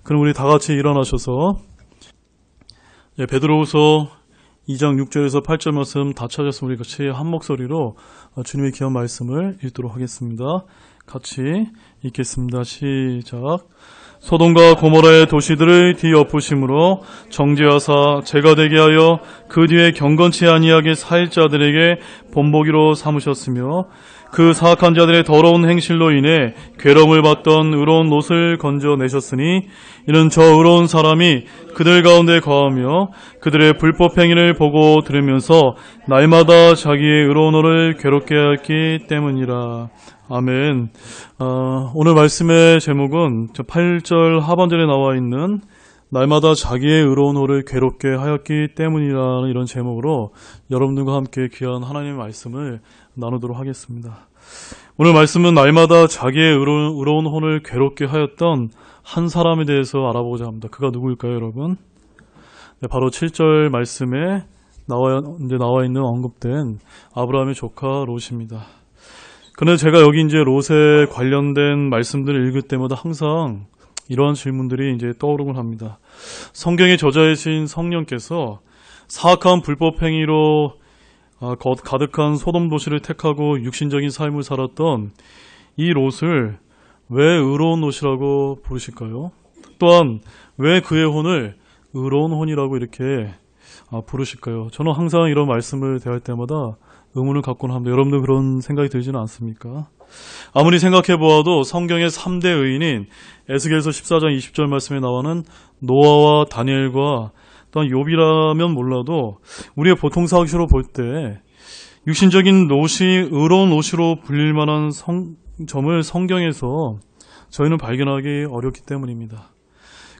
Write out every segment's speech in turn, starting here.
그럼 우리 다 같이 일어나셔서 베드로후서 2장 6절에서 8절 말씀 다 찾았으면 우리 같이 한 목소리로 주님의 귀한 말씀을 읽도록 하겠습니다. 같이 읽겠습니다. 시작. 소돔과 고모라의 도시들을 뒤엎으심으로 정죄하사 죄가 되게 하여 그 뒤에 경건치 아니하게 살 자들에게 본보기로 삼으셨으며 그 사악한 자들의 더러운 행실로 인해 괴로움을 받던 의로운 롯을 건져내셨으니 이는 저 의로운 사람이 그들 가운데 거하며 그들의 불법 행위를 보고 들으면서 날마다 자기의 의로운 호를 괴롭게 하였기 때문이라. 아멘. 오늘 말씀의 제목은 8절 하반절에 나와 있는 날마다 자기의 의로운 호를 괴롭게 하였기 때문이라는 이런 제목으로 여러분들과 함께 귀한 하나님의 말씀을 나누도록 하겠습니다. 오늘 말씀은 날마다 자기의 의로운 혼을 괴롭게 하였던 한 사람에 대해서 알아보고자 합니다. 그가 누구일까요, 여러분? 네, 바로 7절 말씀에 나와 있는 언급된 아브라함의 조카 롯입니다. 그런데 제가 여기 이제 롯에 관련된 말씀들을 읽을 때마다 항상 이러한 질문들이 이제 떠오르곤 합니다. 성경의 저자이신 성령께서 사악한 불법 행위로 가득한 소돔 도시를 택하고 육신적인 삶을 살았던 이 롯을 왜 의로운 롯이라고 부르실까요? 또한 왜 그의 혼을 의로운 혼이라고 이렇게 부르실까요? 저는 항상 이런 말씀을 대할 때마다 의문을 갖곤 합니다. 여러분들 그런 생각이 들지는 않습니까? 아무리 생각해 보아도 성경의 3대 의인인 에스겔서 14장 20절 말씀에 나오는 노아와 다니엘과 또한 욥이라면 몰라도 우리의 보통 사학시로 볼 때 육신적인 롯이 의로운 롯으로 불릴 만한 점을 성경에서 저희는 발견하기 어렵기 때문입니다.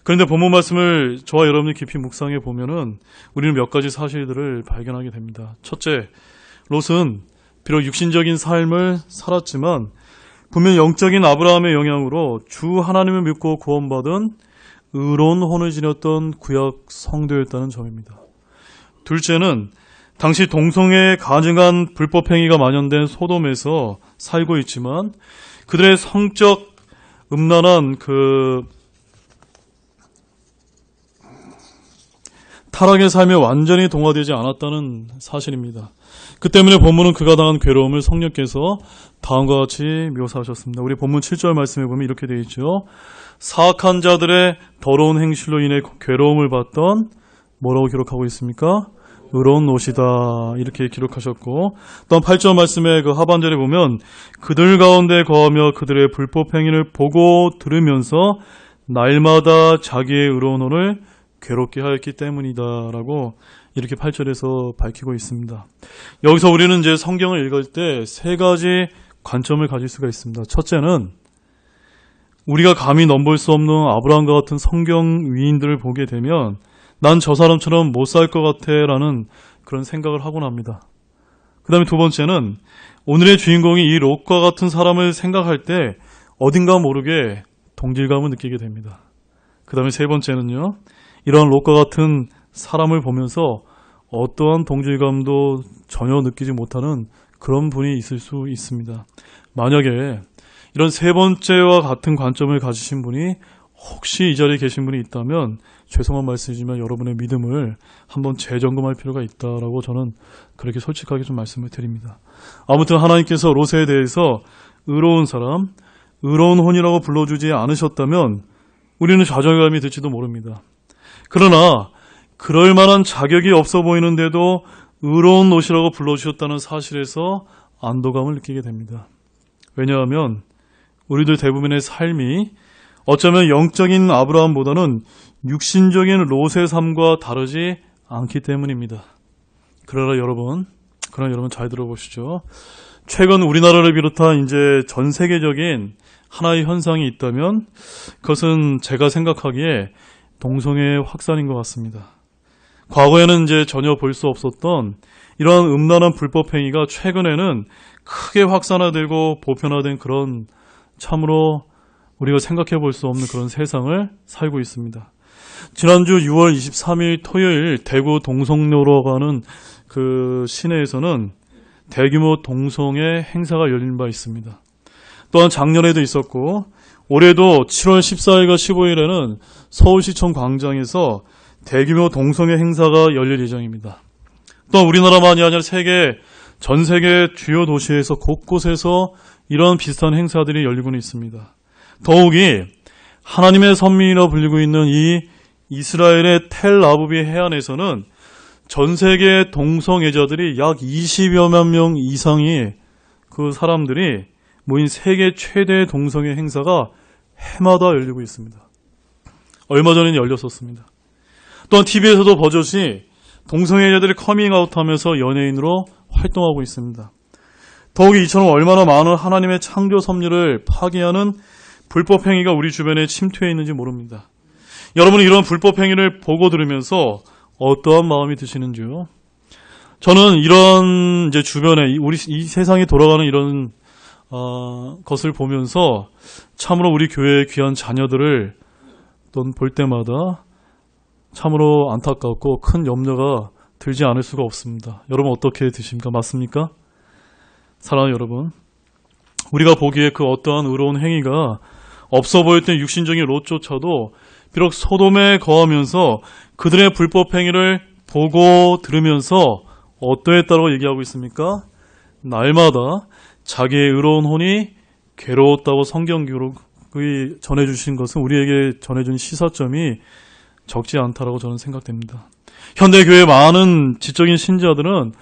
그런데 본문 말씀을 저와 여러분이 깊이 묵상해 보면은 우리는 몇 가지 사실들을 발견하게 됩니다. 첫째, 롯은 비록 육신적인 삶을 살았지만 분명 영적인 아브라함의 영향으로 주 하나님을 믿고 구원받은 의로운 혼을 지녔던 구약 성도였다는 점입니다. 둘째는 당시 동성애에 가증한 불법 행위가 만연된 소돔에서 살고 있지만 그들의 성적 음란한 타락의 삶에 완전히 동화되지 않았다는 사실입니다. 그 때문에 본문은 그가 당한 괴로움을 성령께서 다음과 같이 묘사하셨습니다. 우리 본문 7절 말씀에 보면 이렇게 되어 있죠. 사악한 자들의 더러운 행실로 인해 괴로움을 받던 뭐라고 기록하고 있습니까? 의로운 롯이다 이렇게 기록하셨고, 또한 8절 말씀의 그 하반절에 보면 그들 가운데 거하며 그들의 불법 행위를 보고 들으면서 날마다 자기의 의로운 혼을 괴롭게 하였기 때문이다 라고 이렇게 8절에서 밝히고 있습니다. 여기서 우리는 이제 성경을 읽을 때 세 가지 관점을 가질 수가 있습니다. 첫째는 우리가 감히 넘볼 수 없는 아브라함과 같은 성경 위인들을 보게 되면 난 저 사람처럼 못 살 것 같아 라는 그런 생각을 하곤 합니다. 그 다음에 두 번째는 오늘의 주인공이 이 롯과 같은 사람을 생각할 때 어딘가 모르게 동질감을 느끼게 됩니다. 그 다음에 세 번째는요, 이런 롯과 같은 사람을 보면서 어떠한 동질감도 전혀 느끼지 못하는 그런 분이 있을 수 있습니다. 만약에 이런 세 번째와 같은 관점을 가지신 분이 혹시 이 자리에 계신 분이 있다면 죄송한 말씀이지만 여러분의 믿음을 한번 재점검할 필요가 있다라고 저는 그렇게 솔직하게 좀 말씀을 드립니다. 아무튼 하나님께서 롯에 대해서 의로운 사람, 의로운 혼이라고 불러주지 않으셨다면 우리는 좌절감이 들지도 모릅니다. 그러나 그럴 만한 자격이 없어 보이는데도 의로운 롯이라고 불러주셨다는 사실에서 안도감을 느끼게 됩니다. 왜냐하면 우리들 대부분의 삶이 어쩌면 영적인 아브라함보다는 육신적인 롯의 삶과 다르지 않기 때문입니다. 그러나 여러분 잘 들어보시죠. 최근 우리나라를 비롯한 이제 전 세계적인 하나의 현상이 있다면 그것은 제가 생각하기에 동성애 확산인 것 같습니다. 과거에는 이제 전혀 볼 수 없었던 이러한 음란한 불법 행위가 최근에는 크게 확산화되고 보편화된 그런 참으로 우리가 생각해 볼 수 없는 그런 세상을 살고 있습니다. 지난주 6월 23일 토요일 대구 동성로라고 하는 그 시내에서는 대규모 동성애 행사가 열린 바 있습니다. 또한 작년에도 있었고 올해도 7월 14일과 15일에는 서울시청 광장에서 대규모 동성애 행사가 열릴 예정입니다. 또 우리나라만이 아니라 전 세계 주요 도시에서 곳곳에서 이런 비슷한 행사들이 열리고는 있습니다. 더욱이 하나님의 선민이라 불리고 있는 이 이스라엘의 텔아비브 해안에서는 전 세계 동성애자들이 약 20여만 명 이상이 그 사람들이 모인 세계 최대 동성애 행사가 해마다 열리고 있습니다. 얼마 전에 열렸었습니다. 또한 TV에서도 버젓이 동성애자들이 커밍아웃하면서 연예인으로 활동하고 있습니다. 더욱이 이처럼 얼마나 많은 하나님의 창조 섭리를 파괴하는 불법 행위가 우리 주변에 침투해 있는지 모릅니다. 여러분은 이런 불법 행위를 보고 들으면서 어떠한 마음이 드시는지요? 저는 이런 이제 주변에 우리 이 세상에 돌아가는 이런 것을 보면서 참으로 우리 교회의 귀한 자녀들을 볼 때마다 참으로 안타깝고 큰 염려가 들지 않을 수가 없습니다. 여러분 어떻게 드십니까? 맞습니까? 사랑하는 여러분, 우리가 보기에 그 어떠한 의로운 행위가 없어 보였던 육신적인 롯조차도 비록 소돔에 거하면서 그들의 불법 행위를 보고 들으면서 어떠했다고 얘기하고 있습니까? 날마다 자기의 의로운 혼이 괴로웠다고 성경 기록이 전해주신 것은 우리에게 전해준 시사점이 적지 않다라고 저는 생각됩니다. 현대교회의 많은 지적인 신자들은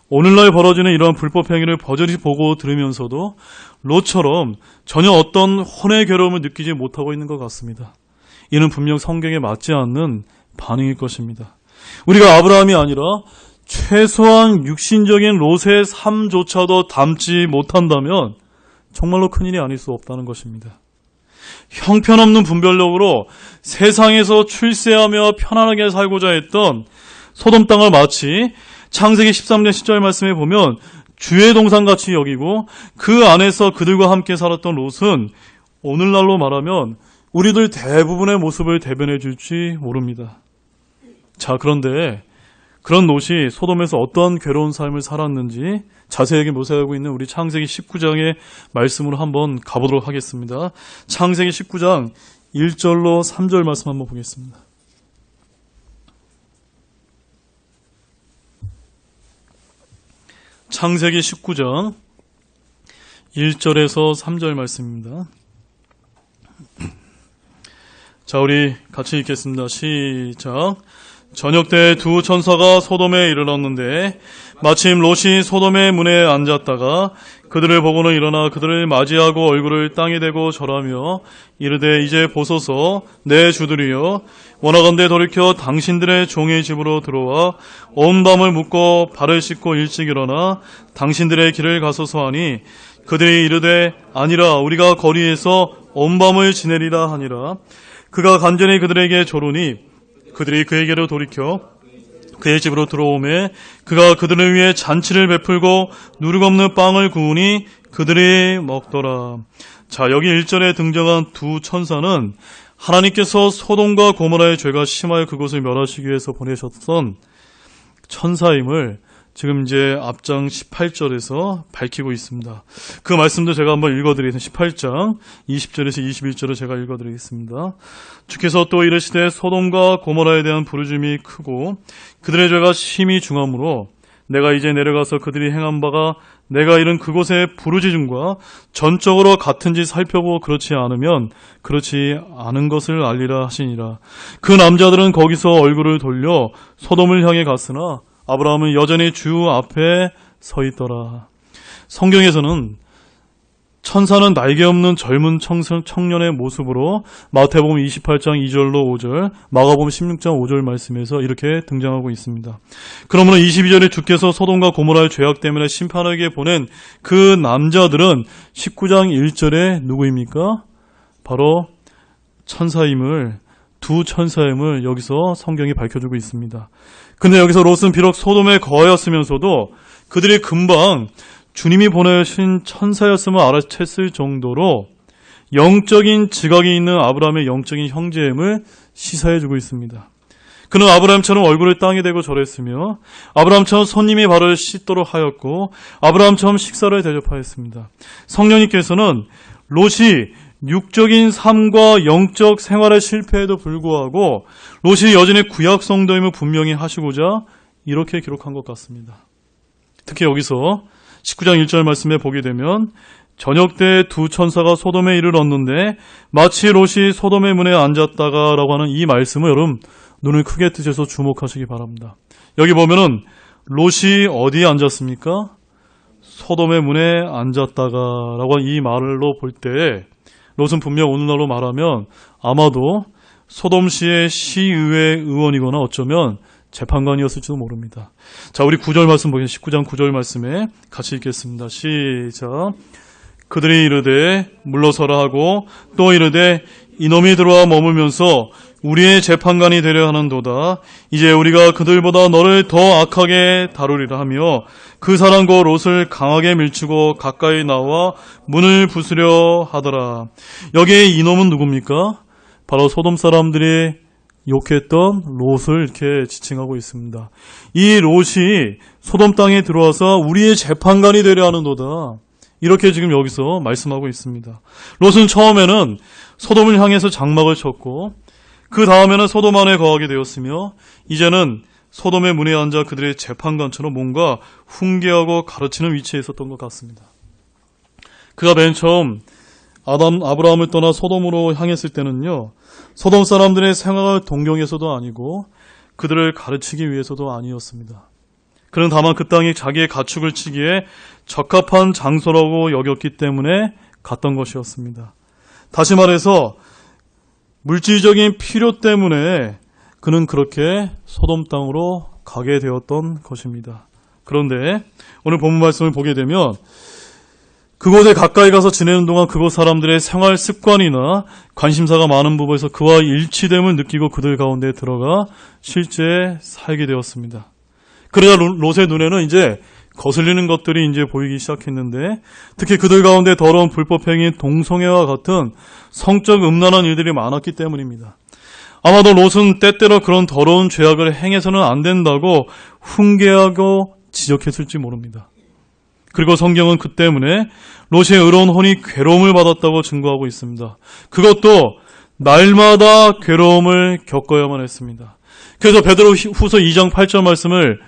오늘날 벌어지는 이러한 불법 행위를 버젓이 보고 들으면서도 롯처럼 전혀 어떤 혼의 괴로움을 느끼지 못하고 있는 것 같습니다. 이는 분명 성경에 맞지 않는 반응일 것입니다. 우리가 아브라함이 아니라 최소한 육신적인 롯의 삶조차도 담지 못한다면 정말로 큰일이 아닐 수 없다는 것입니다. 형편없는 분별력으로 세상에서 출세하며 편안하게 살고자 했던 소돔 땅을 마치 창세기 13장 10절 말씀에 보면 주의 동산같이 여기고 그 안에서 그들과 함께 살았던 롯은 오늘날로 말하면 우리들 대부분의 모습을 대변해 줄지 모릅니다. 자, 그런데 그런 롯이 소돔에서 어떠한 괴로운 삶을 살았는지 자세하게 묘사하고 있는 우리 창세기 19장의 말씀으로 한번 가보도록 하겠습니다. 창세기 19장 1절로 3절 말씀 한번 보겠습니다. 창세기 19장 1절에서 3절 말씀입니다. 자, 우리 같이 읽겠습니다. 시작. 저녁 때 두 천사가 소돔에 이르렀는데 마침 롯이 소돔의 문에 앉았다가 그들을 보고는 일어나 그들을 맞이하고 얼굴을 땅에 대고 절하며 이르되 이제 보소서 내 주들이여 원하건대 돌이켜 당신들의 종의 집으로 들어와 온 밤을 묵고 발을 씻고 일찍 일어나 당신들의 길을 가소서 하니 그들이 이르되 아니라 우리가 거리에서 온 밤을 지내리라 하니라. 그가 간절히 그들에게 조르니 그들이 그에게로 돌이켜 그의 집으로 들어오매 그가 그들을 위해 잔치를 베풀고 누룩없는 빵을 구우니 그들이 먹더라. 자, 여기 1절에 등장한 두 천사는 하나님께서 소돔과 고모라의 죄가 심하여 그곳을 멸하시기 위해서 보내셨던 천사임을 지금 이제 앞장 18절에서 밝히고 있습니다. 그 말씀도 제가 한번 읽어드리겠습니다. 18장 20절에서 21절을 제가 읽어드리겠습니다. 주께서 또 이르시되 소돔과 고모라에 대한 부르짖음이 크고 그들의 죄가 심히 중하므로 내가 이제 내려가서 그들이 행한 바가 내가 이른 그곳의 부르짖음과 전적으로 같은지 살펴보고 그렇지 않으면 그렇지 않은 것을 알리라 하시니라. 그 남자들은 거기서 얼굴을 돌려 소돔을 향해 갔으나 아브라함은 여전히 주 앞에 서 있더라. 성경에서는 천사는 날개 없는 젊은 청년의 모습으로 마태복음 28장 2절로 5절, 마가복음 16장 5절 말씀에서 이렇게 등장하고 있습니다. 그러므로 22절에 주께서 소돔과 고모라의 죄악 때문에 심판하게 보낸 그 남자들은 19장 1절에 누구입니까? 바로 두 천사임을 여기서 성경이 밝혀주고 있습니다. 근데 여기서 롯은 비록 소돔에 거하였으면서도 그들이 금방 주님이 보내신 천사였음을 알아챘을 정도로 영적인 지각이 있는 아브라함의 영적인 형제임을 시사해주고 있습니다. 그는 아브라함처럼 얼굴을 땅에 대고 절했으며 아브라함처럼 손님이 발을 씻도록 하였고 아브라함처럼 식사를 대접하였습니다. 성령님께서는 롯이 육적인 삶과 영적 생활의 실패에도 불구하고 롯이 여전히 구약 성도임을 분명히 하시고자 이렇게 기록한 것 같습니다. 특히 여기서 19장 1절 말씀에 보게 되면 저녁 때 두 천사가 소돔에 이르렀는데 마치 롯이 소돔의 문에 앉았다가 라고 하는 이 말씀을 여러분 눈을 크게 뜨셔서 주목하시기 바랍니다. 여기 보면은 롯이 어디에 앉았습니까? 소돔의 문에 앉았다가 라고 이 말로 볼 때 롯은 분명 오늘날로 말하면 아마도 소돔시의 시의회 의원이거나 어쩌면 재판관이었을지도 모릅니다. 자, 우리 9절 말씀 보겠습니다. 19장 9절 말씀에 같이 읽겠습니다. 시작. 그들이 이르되 물러서라 하고 또 이르되 이놈이 들어와 머물면서 우리의 재판관이 되려 하는도다. 이제 우리가 그들보다 너를 더 악하게 다루리라 하며 그 사람과 롯을 강하게 밀치고 가까이 나와 문을 부수려 하더라. 여기에 이놈은 누굽니까? 바로 소돔 사람들이 욕했던 롯을 이렇게 지칭하고 있습니다. 이 롯이 소돔 땅에 들어와서 우리의 재판관이 되려 하는도다. 이렇게 지금 여기서 말씀하고 있습니다. 롯은 처음에는 소돔을 향해서 장막을 쳤고 그 다음에는 소돔 안에 거하게 되었으며 이제는 소돔의 문에 앉아 그들의 재판관처럼 뭔가 훈계하고 가르치는 위치에 있었던 것 같습니다. 그가 맨 처음 아브라함을 떠나 소돔으로 향했을 때는요, 소돔 사람들의 생활을 동경해서도 아니고 그들을 가르치기 위해서도 아니었습니다. 그는 다만 그 땅이 자기의 가축을 치기에 적합한 장소라고 여겼기 때문에 갔던 것이었습니다. 다시 말해서 물질적인 필요 때문에 그는 그렇게 소돔 땅으로 가게 되었던 것입니다. 그런데 오늘 본문 말씀을 보게 되면 그곳에 가까이 가서 지내는 동안 그곳 사람들의 생활 습관이나 관심사가 많은 부분에서 그와 일치됨을 느끼고 그들 가운데 들어가 실제 살게 되었습니다. 그러자 롯의 눈에는 이제 거슬리는 것들이 이제 보이기 시작했는데 특히 그들 가운데 더러운 불법행위, 동성애와 같은 성적 음란한 일들이 많았기 때문입니다. 아마도 롯은 때때로 그런 더러운 죄악을 행해서는 안 된다고 훈계하고 지적했을지 모릅니다. 그리고 성경은 그 때문에 롯의 의로운 혼이 괴로움을 받았다고 증거하고 있습니다. 그것도 날마다 괴로움을 겪어야만 했습니다. 그래서 베드로후서 2장 8절 말씀을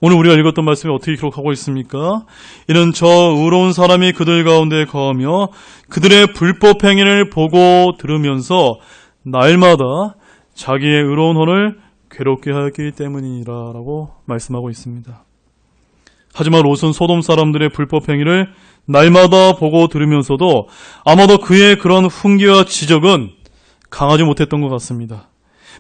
오늘 우리가 읽었던 말씀이 어떻게 기록하고 있습니까? 이는 저 의로운 사람이 그들 가운데 거하며 그들의 불법 행위를 보고 들으면서 날마다 자기의 의로운 혼을 괴롭게 하였기 때문이라 라고 말씀하고 있습니다. 하지만 롯은 소돔 사람들의 불법 행위를 날마다 보고 들으면서도 아마도 그의 그런 훈계와 지적은 강하지 못했던 것 같습니다.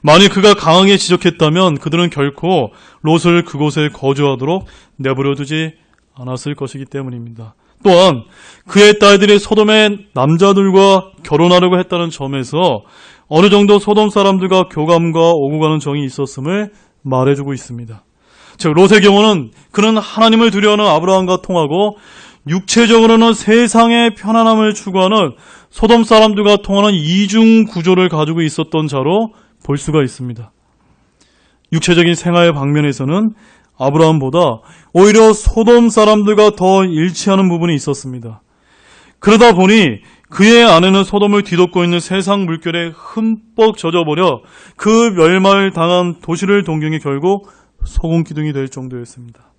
만일 그가 강하게 지적했다면 그들은 결코 롯을 그곳에 거주하도록 내버려두지 않았을 것이기 때문입니다. 또한 그의 딸들이 소돔의 남자들과 결혼하려고 했다는 점에서 어느 정도 소돔 사람들과 교감과 오고 가는 정이 있었음을 말해주고 있습니다. 즉 롯의 경우는 그는 하나님을 두려워하는 아브라함과 통하고 육체적으로는 세상의 편안함을 추구하는 소돔 사람들과 통하는 이중 구조를 가지고 있었던 자로 볼 수가 있습니다. 육체적인 생활 방면에서는 아브라함보다 오히려 소돔 사람들과 더 일치하는 부분이 있었습니다. 그러다 보니 그의 아내는 소돔을 뒤덮고 있는 세상 물결에 흠뻑 젖어버려 그 멸망을 당한 도시를 동경해 결국 소금기둥이 될 정도였습니다.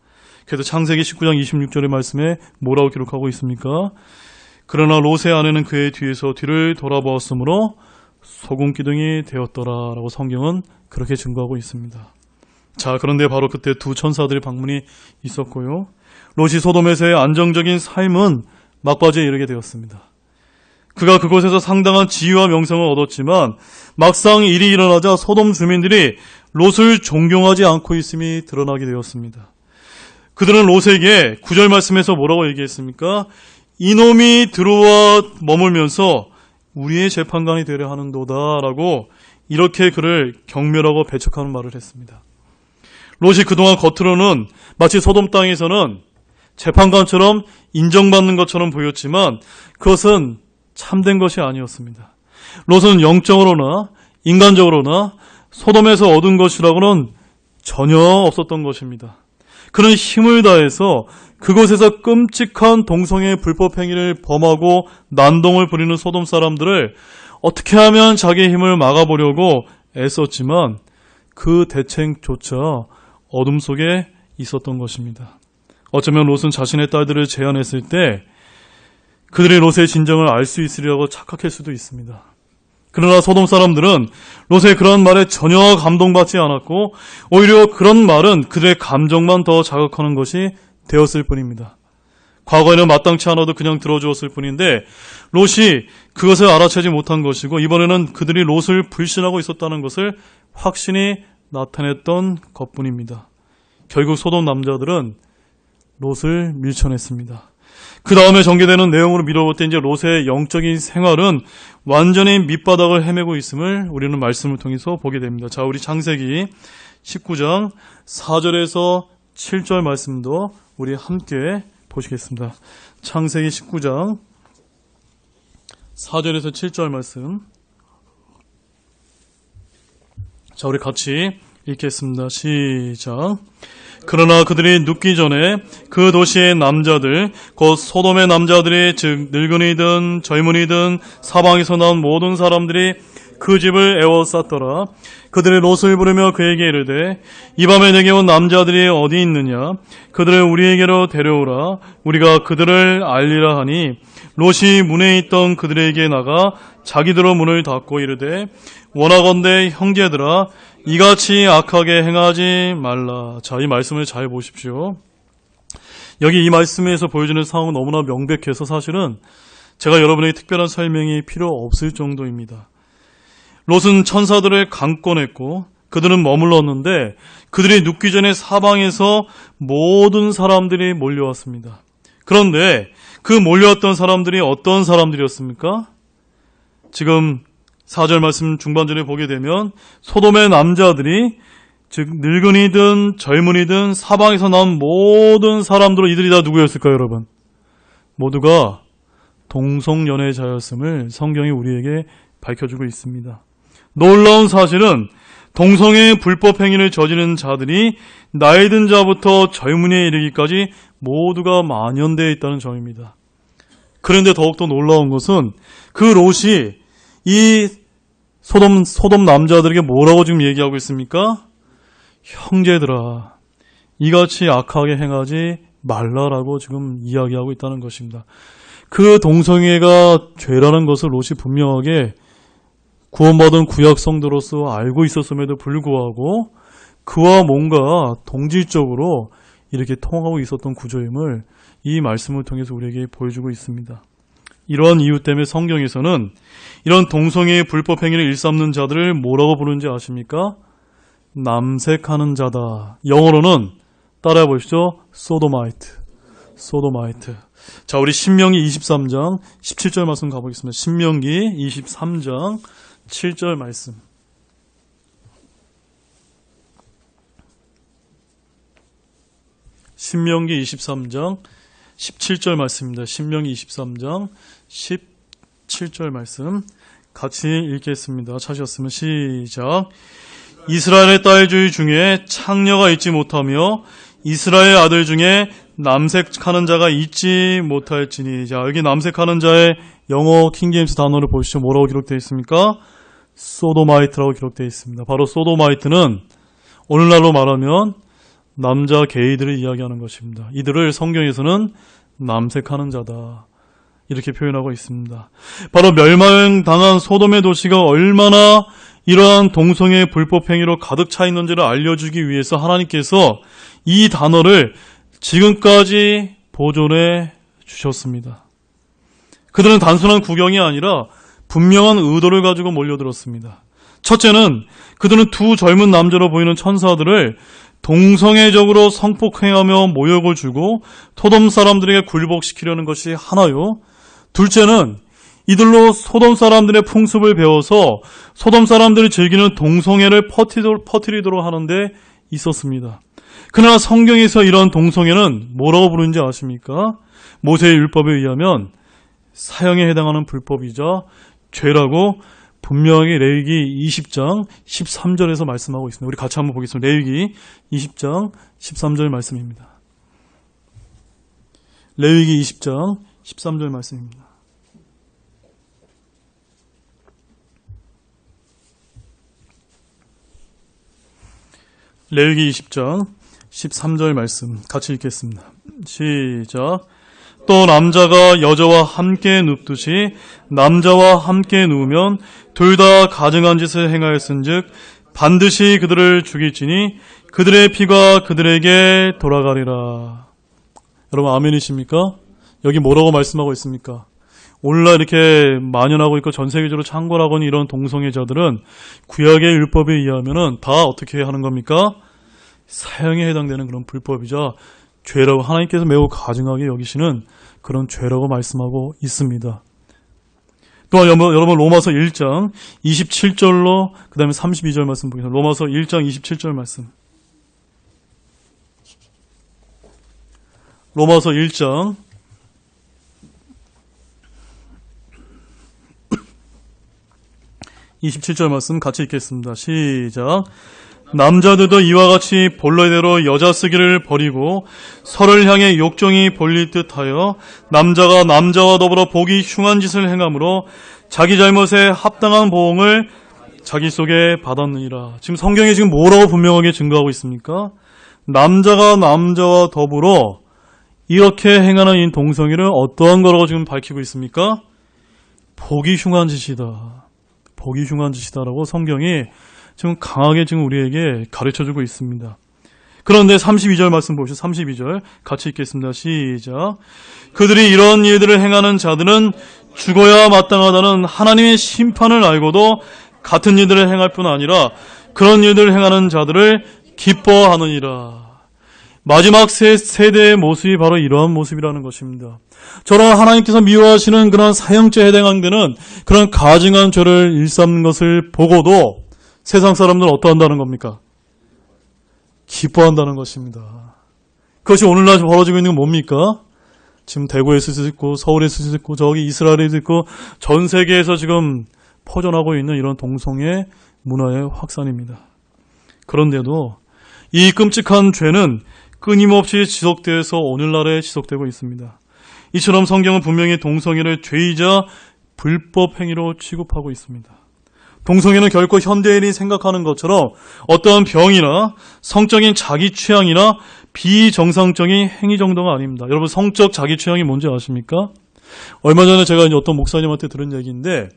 그래서 창세기 19장 26절의 말씀에 뭐라고 기록하고 있습니까? 그러나 롯의 아내는 그의 뒤에서 뒤를 돌아보았으므로 소금기둥이 되었더라라고 성경은 그렇게 증거하고 있습니다. 자, 그런데 바로 그때 두 천사들의 방문이 있었고요. 롯이 소돔에서의 안정적인 삶은 막바지에 이르게 되었습니다. 그가 그곳에서 상당한 지위와 명성을 얻었지만 막상 일이 일어나자 소돔 주민들이 롯을 존경하지 않고 있음이 드러나게 되었습니다. 그들은 롯에게 9절 말씀에서 뭐라고 얘기했습니까? 이놈이 들어와 머물면서 우리의 재판관이 되려 하는도다 라고 이렇게 그를 경멸하고 배척하는 말을 했습니다. 롯이 그동안 겉으로는 마치 소돔 땅에서는 재판관처럼 인정받는 것처럼 보였지만 그것은 참된 것이 아니었습니다. 롯은 영적으로나 인간적으로나 소돔에서 얻은 것이라고는 전혀 없었던 것입니다. 그런 힘을 다해서 그곳에서 끔찍한 동성애의 불법 행위를 범하고 난동을 부리는 소돔 사람들을 어떻게 하면 자기의 힘을 막아보려고 애썼지만 그 대책조차 어둠 속에 있었던 것입니다. 어쩌면 롯은 자신의 딸들을 제안했을 때 그들이 롯의 진정을 알 수 있으리라고 착각할 수도 있습니다. 그러나 소돔 사람들은 롯의 그런 말에 전혀 감동받지 않았고 오히려 그런 말은 그들의 감정만 더 자극하는 것이 되었을 뿐입니다. 과거에는 마땅치 않아도 그냥 들어주었을 뿐인데 롯이 그것을 알아채지 못한 것이고 이번에는 그들이 롯을 불신하고 있었다는 것을 확신이 나타냈던 것뿐입니다. 결국 소돔 남자들은 롯을 밀쳐냈습니다. 그 다음에 전개되는 내용으로 미뤄볼 때 이제 롯의 영적인 생활은 완전히 밑바닥을 헤매고 있음을 우리는 말씀을 통해서 보게 됩니다. 자, 우리 창세기 19장 4절에서 7절 말씀도 우리 함께 보시겠습니다. 창세기 19장 4절에서 7절 말씀. 자, 우리 같이 읽겠습니다. 시작. 그러나 그들이 눕기 전에 그 도시의 남자들 곧 소돔의 남자들이 즉 늙은이든 젊은이든 사방에서 나온 모든 사람들이 그 집을 에워쌌더라. 그들이 롯을 부르며 그에게 이르되 이 밤에 내게 온 남자들이 어디 있느냐 그들을 우리에게로 데려오라 우리가 그들을 알리라 하니 롯이 문에 있던 그들에게 나가 자기들로 문을 닫고 이르되 원하건대 형제들아 이같이 악하게 행하지 말라. 자, 이 말씀을 잘 보십시오. 여기 이 말씀에서 보여주는 상황은 너무나 명백해서 사실은 제가 여러분에게 특별한 설명이 필요 없을 정도입니다. 롯은 천사들을 강권했고 그들은 머물렀는데 그들이 눕기 전에 사방에서 모든 사람들이 몰려왔습니다. 그런데 그 몰려왔던 사람들이 어떤 사람들이었습니까? 지금 4절 말씀 중반절에 보게 되면 소돔의 남자들이 즉 늙은이든 젊은이든 사방에서 나온 모든 사람들은 이들이 다 누구였을까요, 여러분? 모두가 동성연애자였음을 성경이 우리에게 밝혀주고 있습니다. 놀라운 사실은 동성애의 불법 행위를 저지른 자들이 나이 든 자부터 젊은이에 이르기까지 모두가 만연되어 있다는 점입니다. 그런데 더욱더 놀라운 것은 그 롯이 이 소돔 남자들에게 뭐라고 지금 얘기하고 있습니까? 형제들아, 이같이 악하게 행하지 말라라고 지금 이야기하고 있다는 것입니다. 그 동성애가 죄라는 것을 롯이 분명하게 구원받은 구약 성도로서 알고 있었음에도 불구하고 그와 뭔가 동질적으로 이렇게 통하고 있었던 구조임을 이 말씀을 통해서 우리에게 보여주고 있습니다. 이러한 이유 때문에 성경에서는 이런 동성애의 불법 행위를 일삼는 자들을 뭐라고 부르는지 아십니까? 남색하는 자다. 영어로는 따라해 보십시오. 소도마이트. 자, 우리 신명기 23장 17절 말씀 가보겠습니다. 신명기 23장 7절 말씀. 신명기 23장 17절 말씀입니다. 신명기 23장 17절 말씀 같이 읽겠습니다. 찾으셨으면 시작. 이스라엘의 딸들 중에 창녀가 있지 못하며 이스라엘 아들 중에 남색하는 자가 있지 못할지니. 자, 여기 남색하는 자의 영어 킹제임스 단어를 보시죠. 뭐라고 기록되어 있습니까? 소도마이트라고 기록되어 있습니다. 바로 소도마이트는 오늘날로 말하면 남자 게이들을 이야기하는 것입니다. 이들을 성경에서는 남색하는 자다 이렇게 표현하고 있습니다. 바로 멸망당한 소돔의 도시가 얼마나 이러한 동성애 불법 행위로 가득 차 있는지를 알려주기 위해서 하나님께서 이 단어를 지금까지 보존해 주셨습니다. 그들은 단순한 구경이 아니라 분명한 의도를 가지고 몰려들었습니다. 첫째는 그들은 두 젊은 남자로 보이는 천사들을 동성애적으로 성폭행하며 모욕을 주고 소돔 사람들에게 굴복시키려는 것이 하나요. 둘째는 이들로 소돔 사람들의 풍습을 배워서 소돔 사람들이 즐기는 동성애를 퍼뜨리도록 하는 데 있었습니다. 그러나 성경에서 이런 동성애는 뭐라고 부르는지 아십니까? 모세의 율법에 의하면 사형에 해당하는 불법이자 죄라고 분명히 레위기 20장 13절에서 말씀하고 있습니다. 우리 같이 한번 보겠습니다. 레위기 20장 13절 말씀입니다. 레위기 20장 13절 말씀입니다. 레위기 20장 13절 말씀 같이 읽겠습니다. 시작. 또 남자가 여자와 함께 눕듯이 남자와 함께 누우면 둘 다 가증한 짓을 행하였은즉 반드시 그들을 죽일지니 그들의 피가 그들에게 돌아가리라. 여러분 아멘이십니까? 여기 뭐라고 말씀하고 있습니까? 오늘날 이렇게 만연하고 있고 전 세계적으로 창궐하고 있는 이런 동성애자들은 구약의 율법에 의하면은 다 어떻게 하는 겁니까? 사형에 해당되는 그런 불법이자 죄라고 하나님께서 매우 가증하게 여기시는 그런 죄라고 말씀하고 있습니다. 또한 여러분 로마서 1장 27절로 그 다음에 32절 말씀 보겠습니다. 로마서 1장 27절 말씀. 로마서 1장 27절 말씀 같이 읽겠습니다. 시작. 남자들도 이와 같이 본래대로 여자 쓰기를 버리고 서로를 향해 욕정이 볼릴 듯하여 남자가 남자와 더불어 보기 흉한 짓을 행함으로 자기 잘못에 합당한 보응을 자기 속에 받았느니라. 지금 성경이 지금 뭐라고 분명하게 증거하고 있습니까? 남자가 남자와 더불어 이렇게 행하는 이 동성애를 어떠한 거라고 지금 밝히고 있습니까? 보기 흉한 짓이다. 보기 흉한 짓이다라고 성경이 지금 강하게 지금 우리에게 가르쳐주고 있습니다. 그런데 32절 말씀 보시죠. 32절 같이 읽겠습니다. 시작. 그들이 이런 일들을 행하는 자들은 죽어야 마땅하다는 하나님의 심판을 알고도 같은 일들을 행할 뿐 아니라 그런 일들을 행하는 자들을 기뻐하느니라. 마지막 세대의 모습이 바로 이러한 모습이라는 것입니다. 저런 하나님께서 미워하시는 그런 사형죄에 해당되는 그런 가증한 죄를 일삼는 것을 보고도 세상 사람들은 어떠한다는 겁니까? 기뻐한다는 것입니다. 그것이 오늘날 벌어지고 있는 건 뭡니까? 지금 대구에 있을 수도 있고 서울에 있을 수도 있고 저기 이스라엘에도 있고 전 세계에서 지금 퍼져나고 있는 이런 동성애 문화의 확산입니다. 그런데도 이 끔찍한 죄는 끊임없이 지속돼서 오늘날에 지속되고 있습니다. 이처럼 성경은 분명히 동성애를 죄이자 불법 행위로 취급하고 있습니다. 동성애는 결코 현대인이 생각하는 것처럼 어떠한 병이나 성적인 자기 취향이나 비정상적인 행위 정도가 아닙니다. 여러분 성적 자기 취향이 뭔지 아십니까? 얼마 전에 제가 이제 어떤 목사님한테 들은 얘기인데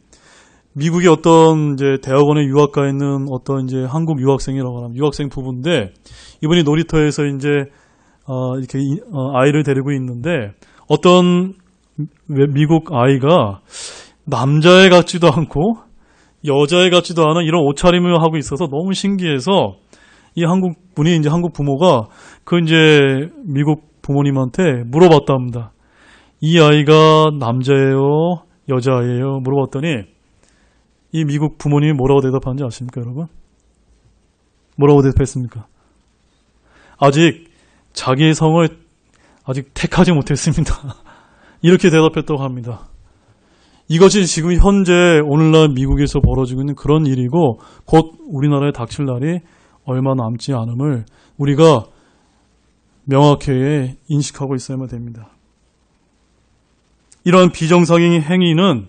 미국의 어떤 이제 대학원에 유학 가 있는 어떤 이제 한국 유학생이라고 합니다. 유학생 부부인데 이분이 놀이터에서 이제 이렇게 아이를 데리고 있는데 어떤 미국 아이가 남자애 같지도 않고 여자애 같지도 않은 이런 옷차림을 하고 있어서 너무 신기해서 이 한국 분이 이제 한국 부모가 그 이제 미국 부모님한테 물어봤답니다. 이 아이가 남자예요, 여자예요? 물어봤더니 이 미국 부모님이 뭐라고 대답하는지 아십니까, 여러분? 뭐라고 대답했습니까? 아직 자기의 성을 아직 택하지 못했습니다. 이렇게 대답했다고 합니다. 이것이 지금 현재 오늘날 미국에서 벌어지고 있는 그런 일이고 곧 우리나라에 닥칠 날이 얼마 남지 않음을 우리가 명확하게 인식하고 있어야만 됩니다. 이러한 비정상인 행위는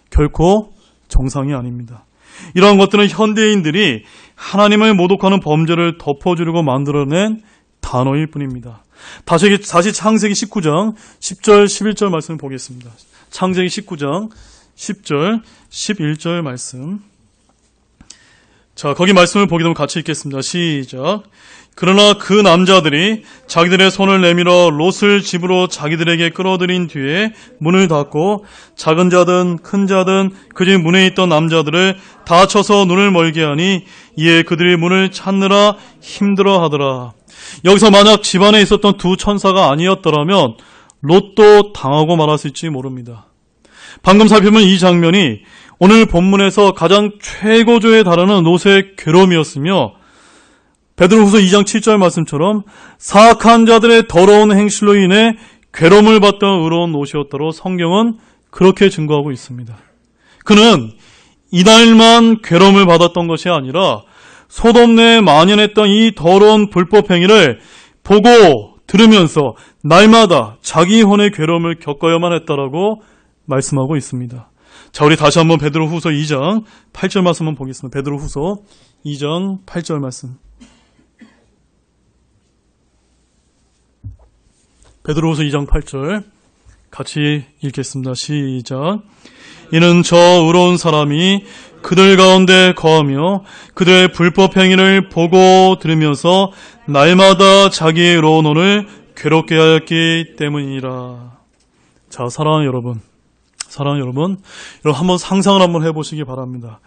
결코 정상이 아닙니다. 이러한 것들은 현대인들이 하나님을 모독하는 범죄를 덮어주려고 만들어낸 단어일 뿐입니다. 다시 창세기 19장 10절 11절 말씀을 보겠습니다. 창세기 19장 10절 11절 말씀. 자, 거기 말씀을 보게 되면 같이 읽겠습니다. 시작. 그러나 그 남자들이 자기들의 손을 내밀어 롯을 집으로 자기들에게 끌어들인 뒤에 문을 닫고 작은 자든 큰 자든 그 집 문에 있던 남자들을 다 쳐서 눈을 멀게 하니 이에 그들이 문을 찾느라 힘들어하더라. 여기서 만약 집안에 있었던 두 천사가 아니었더라면 롯도 당하고 말았을지 모릅니다. 방금 살펴본 이 장면이 오늘 본문에서 가장 최고조에 달하는 롯의 괴로움이었으며 베드로후서 2장 7절 말씀처럼 사악한 자들의 더러운 행실로 인해 괴로움을 받던 의로운 롯이었다로 성경은 그렇게 증거하고 있습니다. 그는 이날만 괴로움을 받았던 것이 아니라 소돔 내에 만연했던 이 더러운 불법 행위를 보고 들으면서 날마다 자기 혼의 괴로움을 겪어야만 했다라고 말씀하고 있습니다. 자, 우리 다시 한번 베드로후서 2장 8절 말씀 한번 보겠습니다. 베드로후서 2장 8절 말씀. 베드로후서 2장 8절 같이 읽겠습니다. 시작. 이는 저 의로운 사람이 그들 가운데 거하며 그들의 불법 행위를 보고 들으면서 날마다 자기의 의로운 혼을 괴롭게 하였기 때문이라. 자, 사랑하는 여러분, 여러분 한번 상상을 한번 해보시기 바랍니다.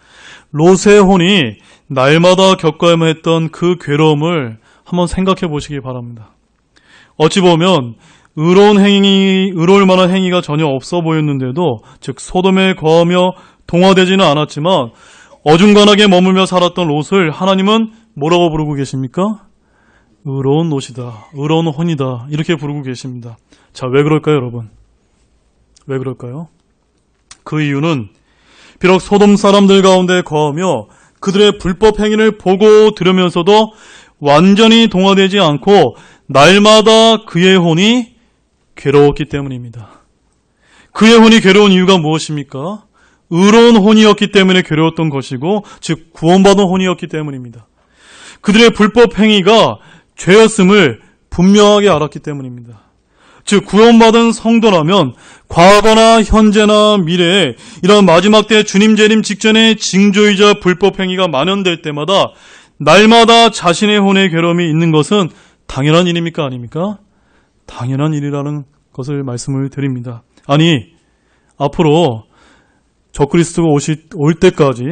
롯의 혼이 날마다 겪어야만 했던 그 괴로움을 한번 생각해 보시기 바랍니다. 어찌 보면 의로울 만한 행위가 전혀 없어 보였는데도, 즉 소돔에 거하며 동화되지는 않았지만 어중간하게 머물며 살았던 롯을 하나님은 뭐라고 부르고 계십니까? 의로운 롯이다, 의로운 혼이다, 이렇게 부르고 계십니다. 자, 왜 그럴까요, 여러분? 왜 그럴까요? 그 이유는 비록 소돔 사람들 가운데 거하며 그들의 불법 행위를 보고 들으면서도 완전히 동화되지 않고 날마다 그의 혼이 괴로웠기 때문입니다. 그의 혼이 괴로운 이유가 무엇입니까? 의로운 혼이었기 때문에 괴로웠던 것이고, 즉 구원받은 혼이었기 때문입니다. 그들의 불법 행위가 죄였음을 분명하게 알았기 때문입니다. 즉 구원받은 성도라면 과거나 현재나 미래에 이런 마지막 때 주님 재림 직전에 징조이자 불법 행위가 만연될 때마다 날마다 자신의 혼의 괴로움이 있는 것은 당연한 일입니까? 아닙니까? 당연한 일이라는 것을 말씀을 드립니다. 아니, 앞으로 적그리스도가 올 때까지,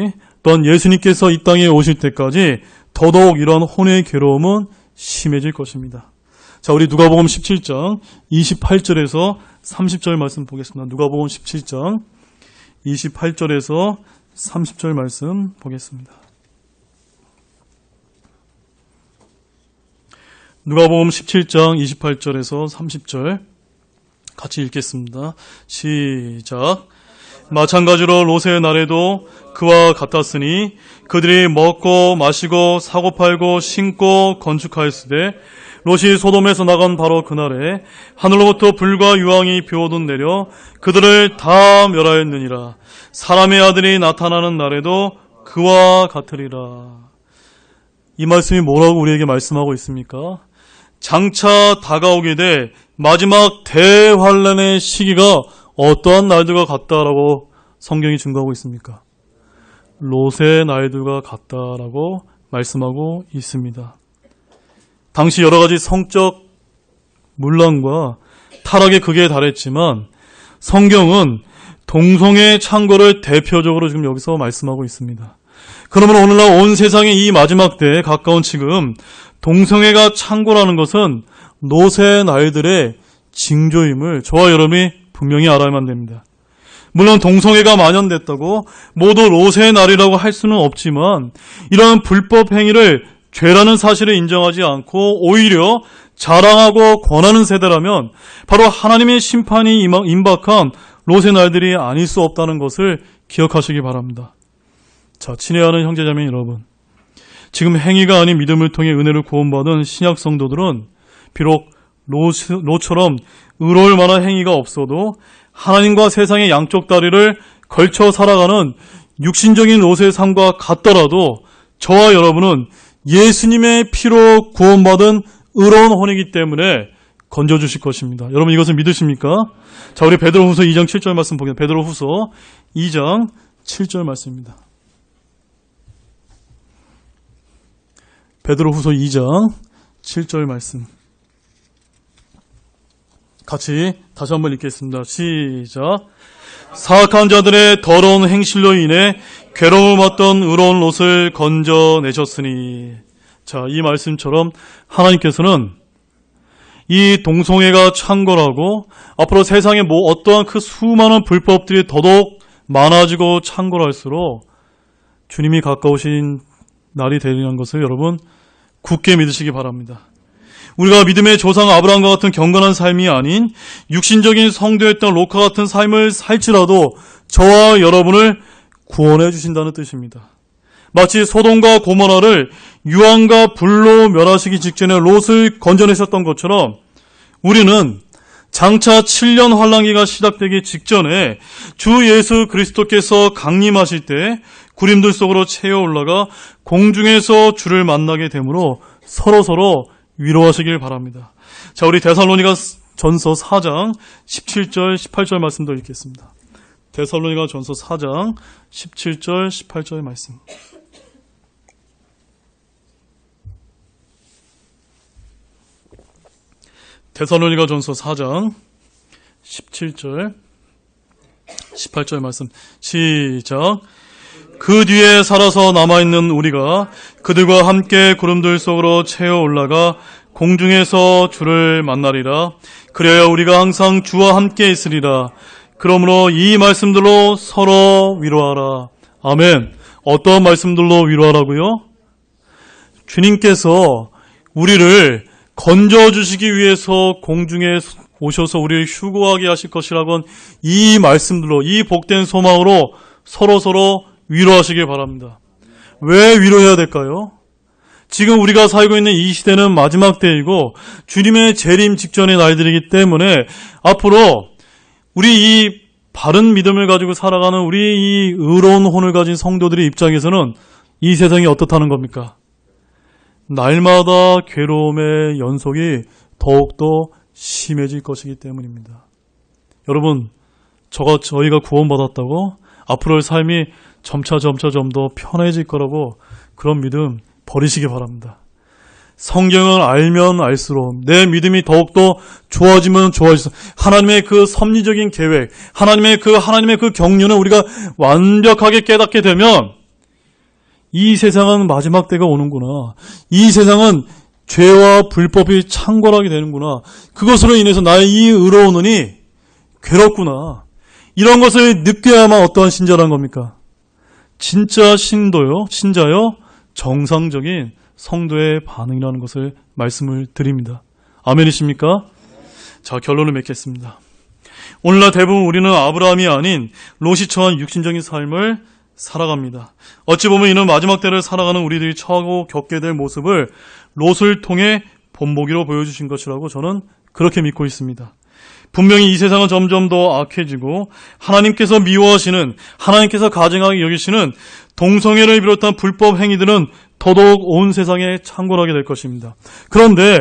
또한 예수님께서 이 땅에 오실 때까지 더더욱 이런 혼의 괴로움은 심해질 것입니다. 자, 우리 누가복음 17장 28절에서 30절 말씀 보겠습니다. 누가복음 17장 28절에서 30절 말씀 보겠습니다. 누가복음 17장 28절에서 30절 같이 읽겠습니다. 시작. 마찬가지로 롯의 날에도 그와 같았으니 그들이 먹고 마시고 사고 팔고 심고 건축하였으되 롯이 소돔에서 나간 바로 그날에 하늘로부터 불과 유황이 비오듯 내려 그들을 다 멸하였느니라. 사람의 아들이 나타나는 날에도 그와 같으리라. 이 말씀이 뭐라고 우리에게 말씀하고 있습니까? 장차 다가오게 될 마지막 대환란의 시기가 어떠한 날들과 같다라고 성경이 증거하고 있습니까? 롯의 날들과 같다라고 말씀하고 있습니다. 당시 여러 가지 성적 문란과 타락의 극에 달했지만 성경은 동성애 창고를 대표적으로 지금 여기서 말씀하고 있습니다. 그러면 오늘날 온 세상의 이 마지막 때에 가까운 지금 동성애가 창고라는 것은 롯의 날들의 징조임을 저와 여러분이 분명히 알아야만 됩니다. 물론 동성애가 만연됐다고 모두 롯의 날이라고 할 수는 없지만 이러한 불법 행위를 죄라는 사실을 인정하지 않고 오히려 자랑하고 권하는 세대라면 바로 하나님의 심판이 임박한 롯의 날들이 아닐 수 없다는 것을 기억하시기 바랍니다. 자, 친애하는 형제자매 여러분, 지금 행위가 아닌 믿음을 통해 은혜를 구원받은 신약 성도들은 비록 롯처럼 의로울 만한 행위가 없어도 하나님과 세상의 양쪽 다리를 걸쳐 살아가는 육신적인 롯의 삶과 같더라도 저와 여러분은 예수님의 피로 구원받은 의로운 혼이기 때문에 건져주실 것입니다. 여러분 이것을 믿으십니까? 자, 우리 베드로후서 2장 7절 말씀 보겠습니다. 베드로후서 2장 7절 말씀입니다. 베드로후서 2장 7절 말씀 같이 다시 한번 읽겠습니다. 시작. 사악한 자들의 더러운 행실로 인해 괴로움을 받던 의로운 롯을 건져내셨으니. 자, 이 말씀처럼 하나님께서는 이 동성애가 창궐하고 앞으로 세상에 어떠한 그 수많은 불법들이 더더욱 많아지고 창궐할수록 주님이 가까우신 날이 되리는 것을 여러분 굳게 믿으시기 바랍니다. 우리가 믿음의 조상 아브라함과 같은 경건한 삶이 아닌 육신적인 성도였던 롯과 같은 삶을 살지라도 저와 여러분을 구원해 주신다는 뜻입니다. 마치 소돔과 고모라를 유황과 불로 멸하시기 직전에 롯을 건져내셨던 것처럼 우리는 장차 7년 환란기가 시작되기 직전에 주 예수 그리스도께서 강림하실 때 구름들 속으로 채어 올라가 공중에서 주를 만나게 되므로 서로서로 위로하시길 바랍니다. 자, 우리 데살로니가 전서 4장 17절 18절 말씀도 읽겠습니다. 데살로니가 전서 4장 17절 18절 말씀. 데살로니가 전서 4장 17절 18절 말씀 시작. 그 뒤에 살아서 남아있는 우리가 그들과 함께 구름들 속으로 채어 올라가 공중에서 주를 만나리라. 그래야 우리가 항상 주와 함께 있으리라. 그러므로 이 말씀들로 서로 위로하라. 아멘. 어떤 말씀들로 위로하라고요? 주님께서 우리를 건져주시기 위해서 공중에 오셔서 우리를 휴거하게 하실 것이라곤 이 말씀들로, 이 복된 소망으로 서로서로 위로하시길 바랍니다. 왜 위로해야 될까요? 지금 우리가 살고 있는 이 시대는 마지막 때이고 주님의 재림 직전의 날들이기 때문에 앞으로 우리 이 바른 믿음을 가지고 살아가는 우리 이 의로운 혼을 가진 성도들의 입장에서는 이 세상이 어떻다는 겁니까? 날마다 괴로움의 연속이 더욱더 심해질 것이기 때문입니다. 여러분, 저희가 구원받았다고 앞으로의 삶이 점차 좀 더 편해질 거라고 그런 믿음 버리시기 바랍니다. 성경을 알면 알수록 내 믿음이 더욱더 좋아지면 좋아질수록 하나님의 그 섭리적인 계획, 하나님의 그 경륜을 우리가 완벽하게 깨닫게 되면 이 세상은 마지막 때가 오는구나. 이 세상은 죄와 불법이 창궐하게 되는구나. 그것으로 인해서 나의 이 의로운 눈이 괴롭구나. 이런 것을 느껴야만 어떠한 신자란 겁니까? 진짜 신자요, 정상적인 성도의 반응이라는 것을 말씀을 드립니다. 아멘이십니까? 자, 결론을 맺겠습니다. 오늘날 대부분 우리는 아브라함이 아닌 롯이 처한 육신적인 삶을 살아갑니다. 어찌 보면 이는 마지막 때를 살아가는 우리들이 처하고 겪게 될 모습을 롯을 통해 본보기로 보여주신 것이라고 저는 그렇게 믿고 있습니다. 분명히 이 세상은 점점 더 악해지고 하나님께서 미워하시는, 하나님께서 가증하게 여기시는 동성애를 비롯한 불법 행위들은 더더욱 온 세상에 창궐하게 될 것입니다. 그런데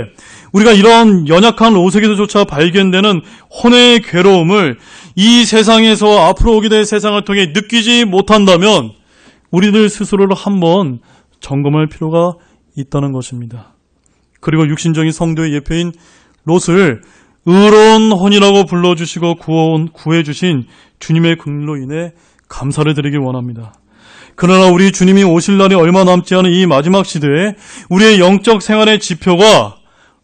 우리가 이러한 연약한 롯에게조차 발견되는 혼의 괴로움을 이 세상에서 앞으로 오게 될 세상을 통해 느끼지 못한다면 우리들 스스로를 한번 점검할 필요가 있다는 것입니다. 그리고 육신적인 성도의 예표인 롯을 의로운 혼이라고 불러주시고 구해주신 주님의 긍휼로 인해 감사를 드리기 원합니다. 그러나 우리 주님이 오실 날이 얼마 남지 않은 이 마지막 시대에 우리의 영적 생활의 지표가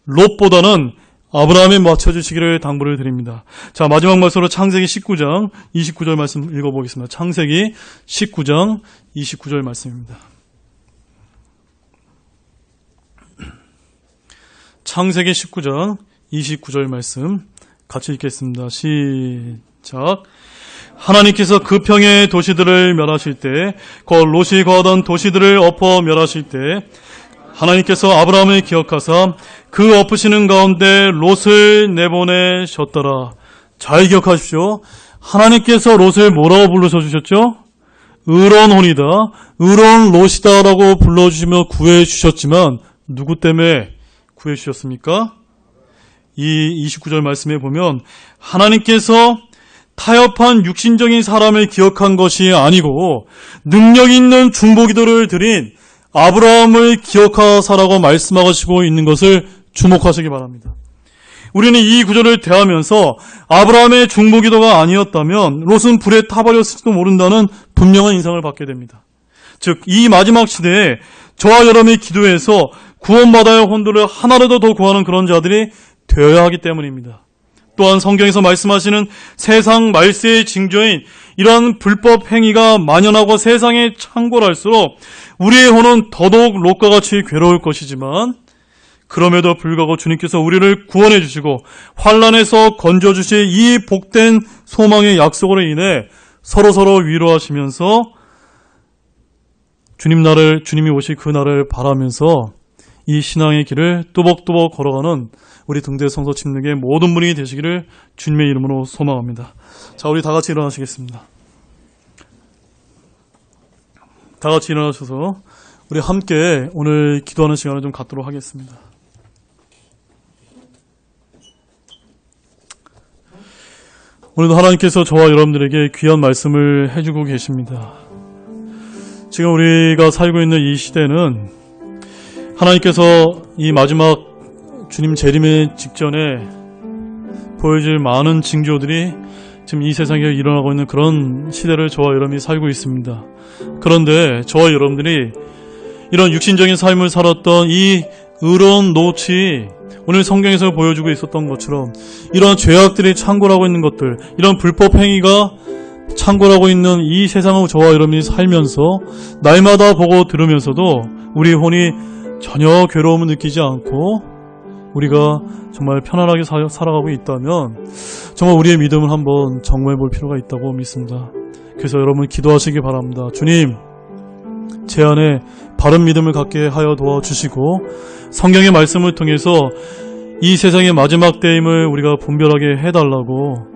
롯보다는 아브라함에 맞춰주시기를 당부를 드립니다. 자, 마지막 말씀으로 창세기 19장 29절 말씀 읽어보겠습니다. 창세기 19장 29절 말씀입니다. 창세기 19장 29절 말씀 같이 읽겠습니다. 시작. 하나님께서 그 평의 도시들을 멸하실 때, 곧 롯이 거하던 도시들을 엎어 멸하실 때 하나님께서 아브라함을 기억하사 그 엎으시는 가운데 롯을 내보내셨더라. 잘 기억하십시오. 하나님께서 롯을 뭐라고 불러주셨죠? 의로운 혼이다, 의로운 롯이다 라고 불러주시며 구해주셨지만 누구 때문에 구해주셨습니까? 이 29절 말씀에 보면 하나님께서 타협한 육신적인 사람을 기억한 것이 아니고 능력 있는 중보기도를 드린 아브라함을 기억하사라고 말씀하시고 있는 것을 주목하시기 바랍니다. 우리는 이 구절을 대하면서 아브라함의 중보기도가 아니었다면 롯은 불에 타버렸을지도 모른다는 분명한 인상을 받게 됩니다. 즉, 이 마지막 시대에 저와 여러분의 기도에서 구원받아야 할 혼들을 하나라도 더 구하는 그런 자들이 되어야 하기 때문입니다. 또한 성경에서 말씀하시는 세상 말세의 징조인 이러한 불법 행위가 만연하고 세상에 창궐할수록 우리의 혼은 더더욱 롯과 같이 괴로울 것이지만 그럼에도 불구하고 주님께서 우리를 구원해 주시고 환난에서 건져주실 이 복된 소망의 약속으로 인해 서로서로 위로하시면서 주님이 오실 그 날을 바라면서 이 신앙의 길을 또박또박 걸어가는 우리 등대 성서 침례의 모든 분이 되시기를 주님의 이름으로 소망합니다. 자, 우리 다 같이 일어나시겠습니다. 다 같이 일어나셔서 우리 함께 오늘 기도하는 시간을 좀 갖도록 하겠습니다. 오늘도 하나님께서 저와 여러분들에게 귀한 말씀을 해주고 계십니다. 지금 우리가 살고 있는 이 시대는 하나님께서 이 마지막 주님 재림의 직전에 보여줄 많은 징조들이 지금 이 세상에 일어나고 있는 그런 시대를 저와 여러분이 살고 있습니다. 그런데 저와 여러분들이 이런 육신적인 삶을 살았던 이 의로운 노치, 오늘 성경에서 보여주고 있었던 것처럼 이런 죄악들이 창궐하고 있는 것들, 이런 불법 행위가 창궐하고 있는 이 세상을 저와 여러분이 살면서 날마다 보고 들으면서도 우리 혼이 전혀 괴로움을 느끼지 않고 우리가 정말 편안하게 살아가고 있다면 정말 우리의 믿음을 한번 점검해 볼 필요가 있다고 믿습니다. 그래서 여러분 기도하시기 바랍니다. 주님, 제 안에 바른 믿음을 갖게 하여 도와주시고 성경의 말씀을 통해서 이 세상의 마지막 때임을 우리가 분별하게 해달라고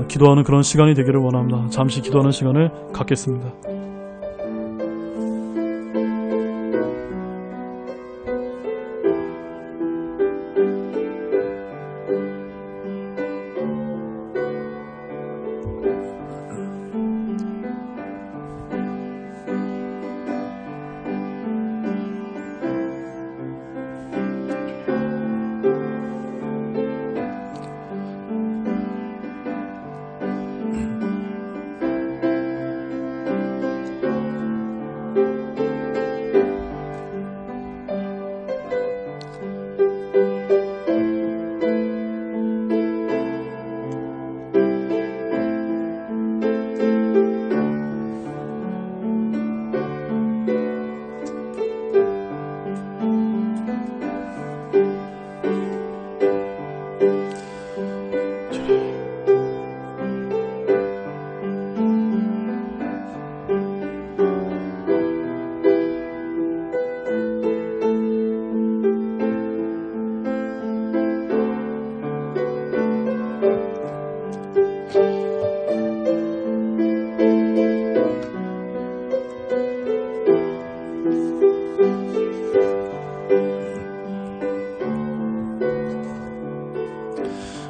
기도하는 그런 시간이 되기를 원합니다. 잠시 기도하는 시간을 갖겠습니다.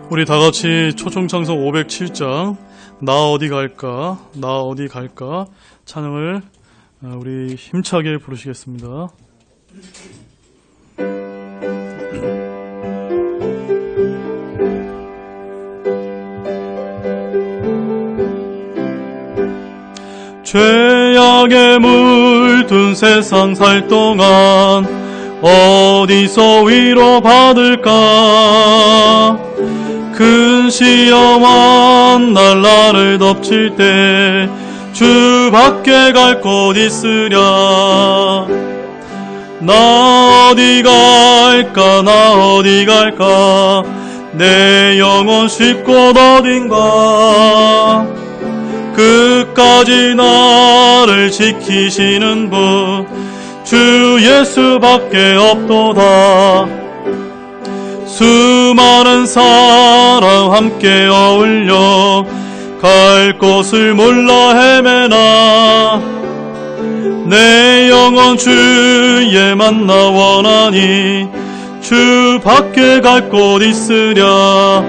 우리 다 같이 초청창석 507장 나 어디 갈까 나 어디 갈까 찬양을 우리 힘차게 부르시겠습니다. 죄악에 물든 세상 살 동안 어디서 위로받을까? 큰 시험한 날 나를 덮칠 때 주 밖에 갈 곳 있으랴. 나 어디 갈까 나 어디 갈까 내 영혼 쉴 곳 어딘가. 끝까지 나를 지키시는 분 주 예수밖에 없도다. 수많은 사람 함께 어울려 갈 곳을 몰라 헤매나 내 영혼 주에 만나 원하니 주 밖에 갈 곳 있으랴.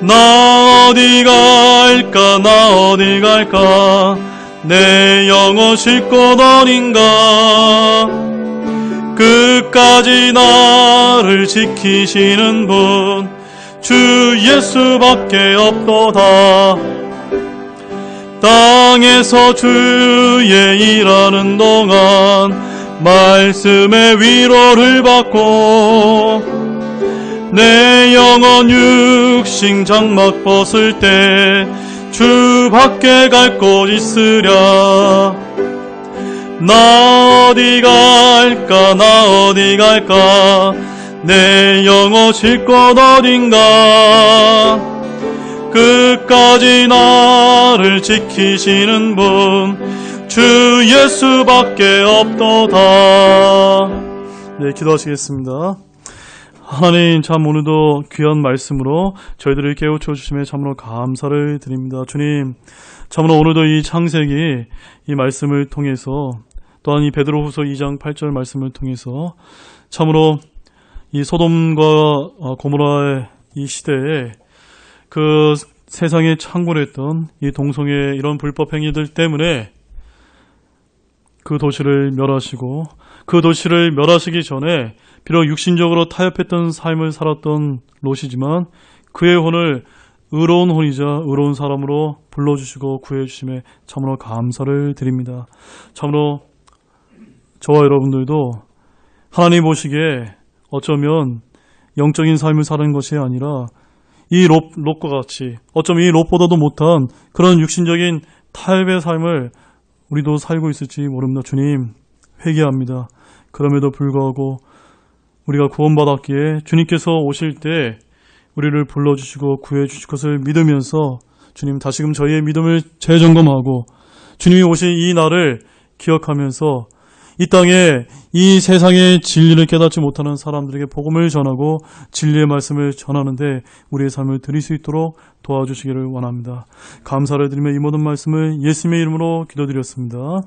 나 어디 갈까 나 어디 갈까 내 영혼 쉴 곳 어딘가. 끝까지 나를 지키시는 분 주 예수밖에 없도다. 땅에서 주의 일하는 동안 말씀의 위로를 받고 내 영혼 육신 장막 벗을 때 주 밖에 갈 곳 있으랴. 나 어디 갈까 나 어디 갈까 내 영혼 쉴 곳 어딘가. 끝까지 나를 지키시는 분 주 예수밖에 없도다. 네, 기도하시겠습니다. 하나님, 참 오늘도 귀한 말씀으로 저희들을 깨우쳐 주심에 참으로 감사를 드립니다. 주님, 참으로 오늘도 이 창세기 이 말씀을 통해서, 또한 이 베드로후서 2장 8절 말씀을 통해서 참으로 이 소돔과 고모라의 이 시대에 그 세상에 창궐했던 이 동성애 이런 불법 행위들 때문에 그 도시를 멸하시고, 그 도시를 멸하시기 전에 비록 육신적으로 타협했던 삶을 살았던 롯이지만 그의 혼을 의로운 혼이자 의로운 사람으로 불러주시고 구해주심에 참으로 감사를 드립니다. 참으로 저와 여러분들도 하나님 보시기에 어쩌면 영적인 삶을 사는 것이 아니라 이 롯과 같이 어쩌면 이 롯보다도 못한 그런 육신적인 타협의 삶을 우리도 살고 있을지 모릅니다. 주님, 회개합니다. 그럼에도 불구하고 우리가 구원받았기에 주님께서 오실 때 우리를 불러주시고 구해주실 것을 믿으면서 주님, 다시금 저희의 믿음을 재점검하고 주님이 오실 이 날을 기억하면서 이 땅에 이 세상의 진리를 깨닫지 못하는 사람들에게 복음을 전하고 진리의 말씀을 전하는데 우리의 삶을 드릴 수 있도록 도와주시기를 원합니다. 감사를 드리며 이 모든 말씀을 예수님의 이름으로 기도드렸습니다.